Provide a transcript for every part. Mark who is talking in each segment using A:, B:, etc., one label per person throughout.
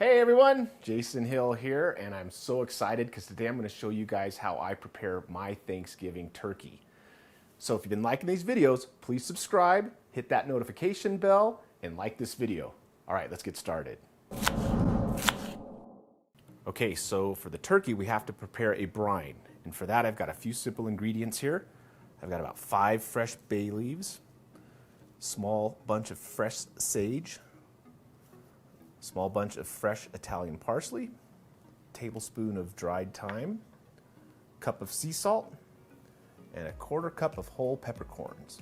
A: Hey everyone, Jason Hill here, and I'm so excited because today I'm going to show you guys how I prepare my Thanksgiving turkey. So if you've been liking these videos, please subscribe, hit that notification bell, and like this video. All right, let's get started. Okay, so for the turkey, we have to prepare a brine. And for that, I've got a few simple ingredients here. I've got about 5 fresh bay leaves, small bunch of fresh sage, small bunch of fresh Italian parsley, tablespoon of dried thyme, cup of sea salt, and a 1/4 cup of whole peppercorns.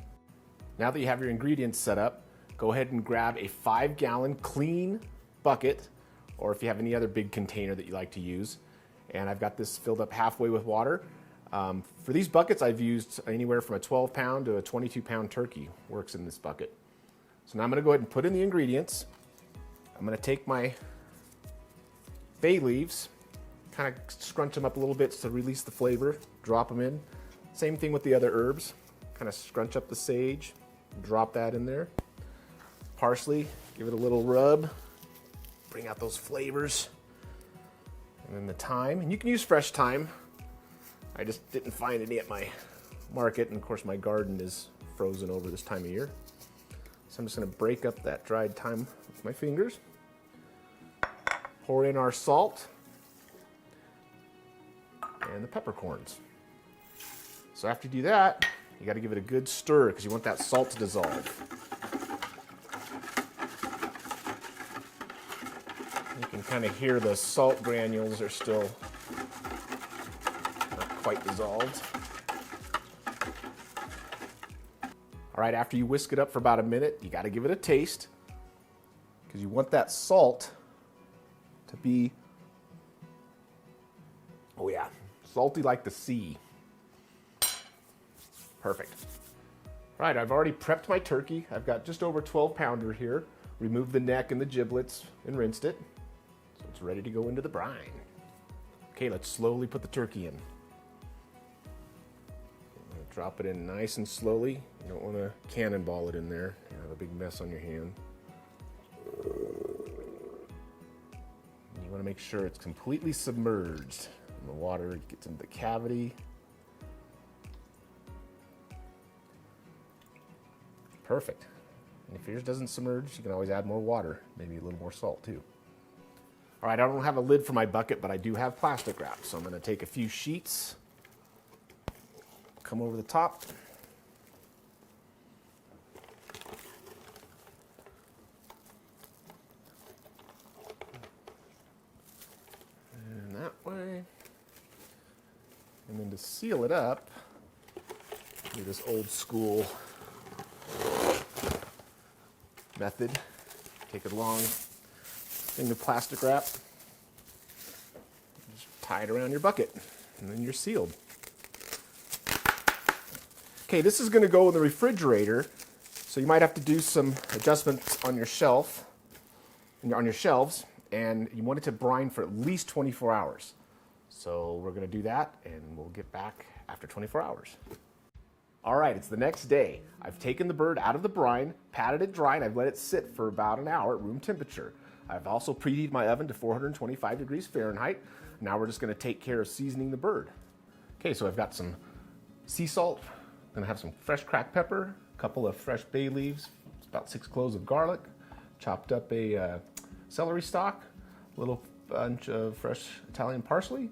A: Now that you have your ingredients set up, go ahead and grab a 5-gallon clean bucket, or if you have any other big container that you like to use. And I've got this filled up halfway with water. For these buckets, I've used anywhere from a 12-pound to a 22-pound turkey. Works in this bucket. So now I'm going to go ahead and put in the ingredients. I'm going to take my bay leaves, kind of scrunch them up a little bit to release the flavor, drop them in. Same thing with the other herbs. Kind of scrunch up the sage, drop that in there. Parsley, give it a little rub, bring out those flavors. And then the thyme, and you can use fresh thyme. I just didn't find any at my market, and of course my garden is frozen over this time of year. So I'm just going to break up that dried thyme with my fingers. Pour in our salt and the peppercorns. So after you do that, you got to give it a good stir because you want that salt to dissolve. You can kind of hear the salt granules are still not quite dissolved. All right, after you whisk it up for about a minute, you got to give it a taste because you want that salt to be, oh yeah, salty like the sea. Perfect. All right, I've already prepped my turkey. I've got just over 12-pounder here. Removed the neck and the giblets and rinsed it. So it's ready to go into the brine. Okay, let's slowly put the turkey in. Drop it in nice and slowly. You don't want to cannonball it in there. You have a big mess on your hand. You want to make sure it's completely submerged. And the water gets into the cavity. Perfect. And if yours doesn't submerge, you can always add more water, maybe a little more salt too. All right, I don't have a lid for my bucket, but I do have plastic wrap. So I'm going to take a few sheets, come over the top. And that way. And then to seal it up, do this old school method. Take a long thing of plastic wrap, just tie it around your bucket, and then you're sealed. Okay, this is going to go in the refrigerator, so you might have to do some adjustments on your shelf, on your shelves, and you want it to brine for at least 24 hours. So we're going to do that, and we'll get back after 24 hours. All right, it's the next day. I've taken the bird out of the brine, patted it dry, and I've let it sit for about an hour at room temperature. I've also preheated my oven to 425 degrees Fahrenheit. Now we're just going to take care of seasoning the bird. Okay, so I've got some sea salt. I'm going to have some fresh cracked pepper, a couple of fresh bay leaves, about 6 cloves of garlic, chopped up a celery stalk, a little bunch of fresh Italian parsley,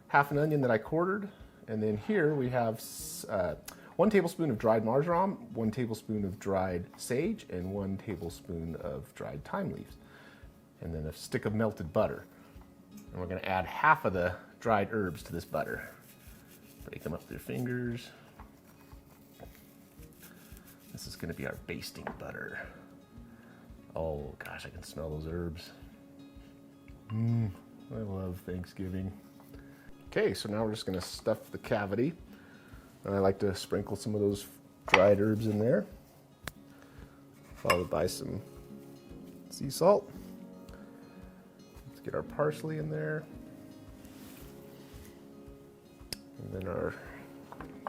A: half an onion that I quartered, and then here we have 1 tablespoon of dried marjoram, 1 tablespoon of dried sage, and 1 tablespoon of dried thyme leaves, and then a stick of melted butter. And we're going to add half of the dried herbs to this butter. Break them up with your fingers. This is going to be our basting butter. Oh gosh, I can smell those herbs. I love Thanksgiving. Okay, so now we're just going to stuff the cavity. And I like to sprinkle some of those dried herbs in there, followed by some sea salt. Let's get our parsley in there. And then our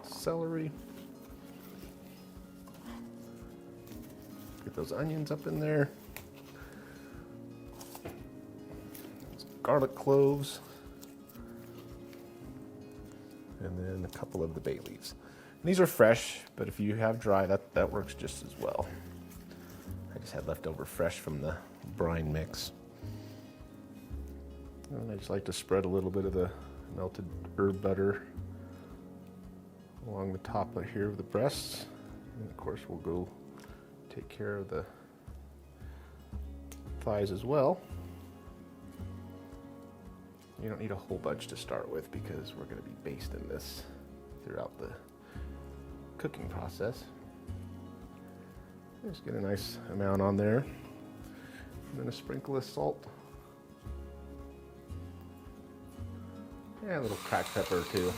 A: celery. Get those onions up in there. garlic cloves, and then a couple of the bay leaves. And these are fresh, but if you have dry, that works just as well. I just had leftover fresh from the brine mix. And I just like to spread a little bit of the melted herb butter along the top right here of the breasts. And of course we'll go take care of the thighs as well. You don't need a whole bunch to start with because we're going to be basting this throughout the cooking process. Just get a nice amount on there. And then a sprinkle of salt. And a little cracked pepper too.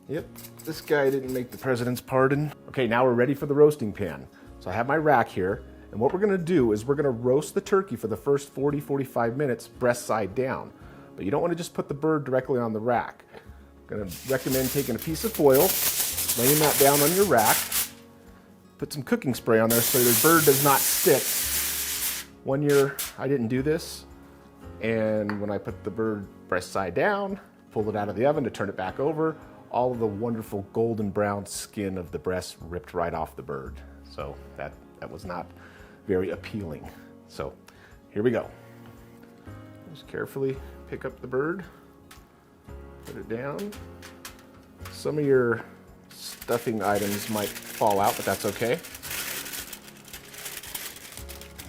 A: Yep, this guy didn't make the president's pardon. Okay, now we're ready for the roasting pan. So I have my rack here, and what we're gonna do is we're gonna roast the turkey for the first 40-45 minutes, breast side down. But you don't wanna just put the bird directly on the rack. I'm gonna recommend taking a piece of foil, laying that down on your rack, put some cooking spray on there so the bird does not stick. One year I didn't do this, and when I put the bird breast side down, pulled it out of the oven to turn it back over, all of the wonderful golden brown skin of the breast ripped right off the bird. So that was not very appealing. So here we go. Just carefully pick up the bird, put it down. Some of your stuffing items might fall out, but that's okay.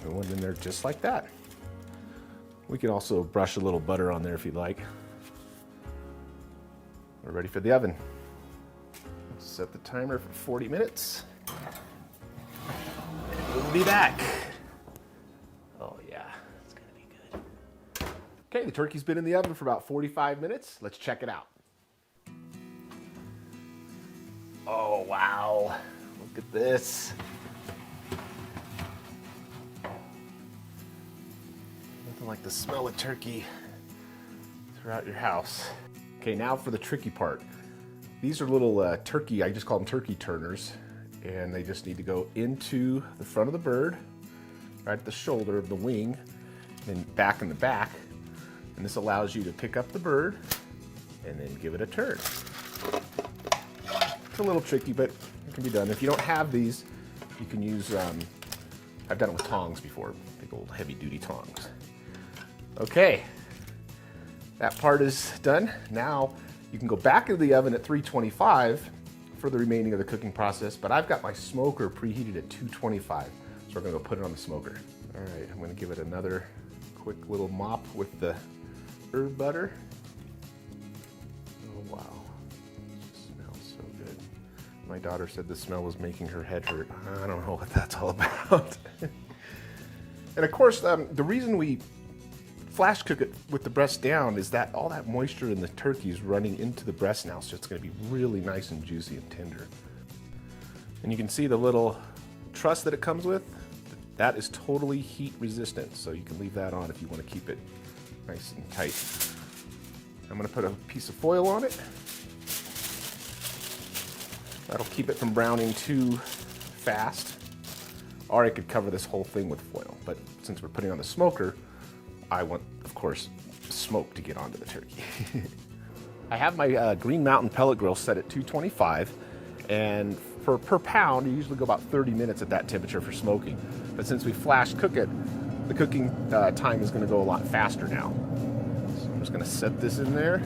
A: And one in there just like that. We can also brush a little butter on there if you'd like. We're ready for the oven. Set the timer for 40 minutes. And we'll be back. Oh yeah, it's gonna be good. Okay, the turkey's been in the oven for about 45 minutes. Let's check it out. Oh wow, look at this. Nothing like the smell of turkey throughout your house. Okay, now for the tricky part. These are little turkey, I just call them turkey turners, and they just need to go into the front of the bird, right at the shoulder of the wing, then back in the back. And this allows you to pick up the bird and then give it a turn. It's a little tricky, but it can be done. If you don't have these, you can use, I've done it with tongs before, big old heavy duty tongs. Okay. That part is done. Now you can go back into the oven at 325 for the remaining of the cooking process, but I've got my smoker preheated at 225, so we're gonna go put it on the smoker. All right, I'm gonna give it another quick little mop with the herb butter. Oh wow, it smells so good. My daughter said the smell was making her head hurt. I don't know what that's all about. And of course, the reason we flash cook it with the breast down is that all that moisture in the turkey is running into the breast now, so it's going to be really nice and juicy and tender. And you can see the little truss that it comes with. That is totally heat resistant, so you can leave that on if you want to keep it nice and tight. I'm going to put a piece of foil on it. That'll keep it from browning too fast. Or I could cover this whole thing with foil, but since we're putting on the smoker, I want, of course, smoke to get onto the turkey. I have my Green Mountain pellet grill set at 225, and per pound, you usually go about 30 minutes at that temperature for smoking. But since we flash cook it, the cooking time is going to go a lot faster now. So I'm just going to set this in there.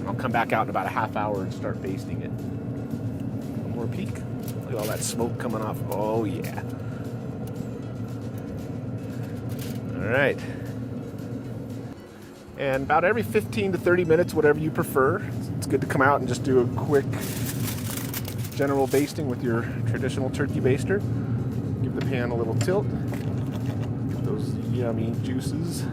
A: I'll come back out in about a half hour and start basting it. More peek. Look at all that smoke coming off. Oh yeah. All right. And about every 15 to 30 minutes, whatever you prefer, it's good to come out and just do a quick general basting with your traditional turkey baster. Give the pan a little tilt. Get those yummy juices.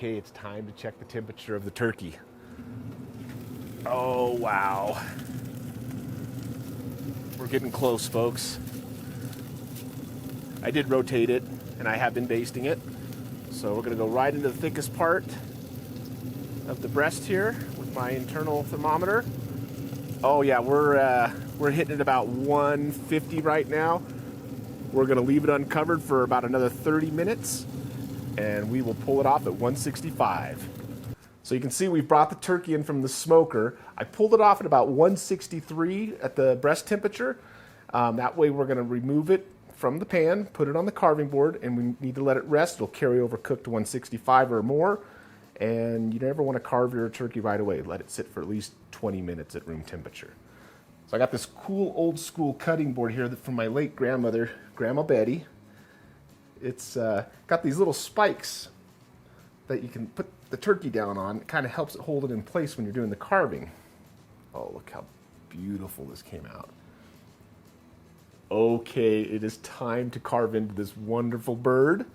A: Okay, it's time to check the temperature of the turkey. Oh, wow. We're getting close, folks. I did rotate it, and I have been basting it. So we're gonna go right into the thickest part of the breast here with my internal thermometer. Oh yeah, we're hitting at about 150 right now. We're gonna leave it uncovered for about another 30 minutes, and we will pull it off at 165. So you can see we've brought the turkey in from the smoker. I pulled it off at about 163 at the breast temperature. That way we're gonna remove it from the pan, put it on the carving board, and we need to let it rest. It'll carry over cooked to 165 or more, and you never want to carve your turkey right away. Let it sit for at least 20 minutes at room temperature. So I got this cool old school cutting board here from my late grandmother, Grandma Betty. It's got these little spikes that you can put the turkey down on. It kind of helps it hold it in place when you're doing the carving. Oh, look how beautiful this came out. Okay, it is time to carve into this wonderful bird.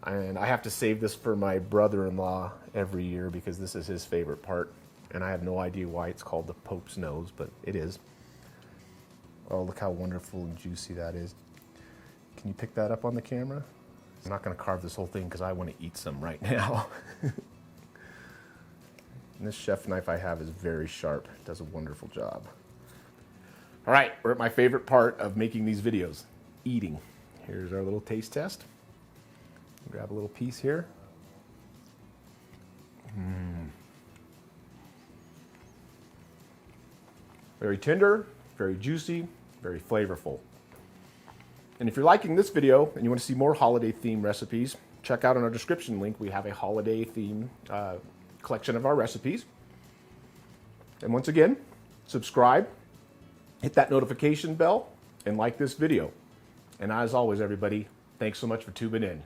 A: And I have to save this for my brother-in-law every year because this is his favorite part. And I have no idea why it's called the Pope's nose, but it is. Oh, look how wonderful and juicy that is. Can you pick that up on the camera? I'm not gonna carve this whole thing because I want to eat some right now. And this chef knife I have is very sharp. It does a wonderful job. All right, we're at my favorite part of making these videos, eating. Here's our little taste test. Grab a little piece here. Very tender, very juicy, very flavorful. And if you're liking this video and you want to see more holiday themed recipes, check out in our description link. We have a holiday themed collection of our recipes. And once again, subscribe. Hit that notification bell and like this video. And as always, everybody, thanks so much for tuning in.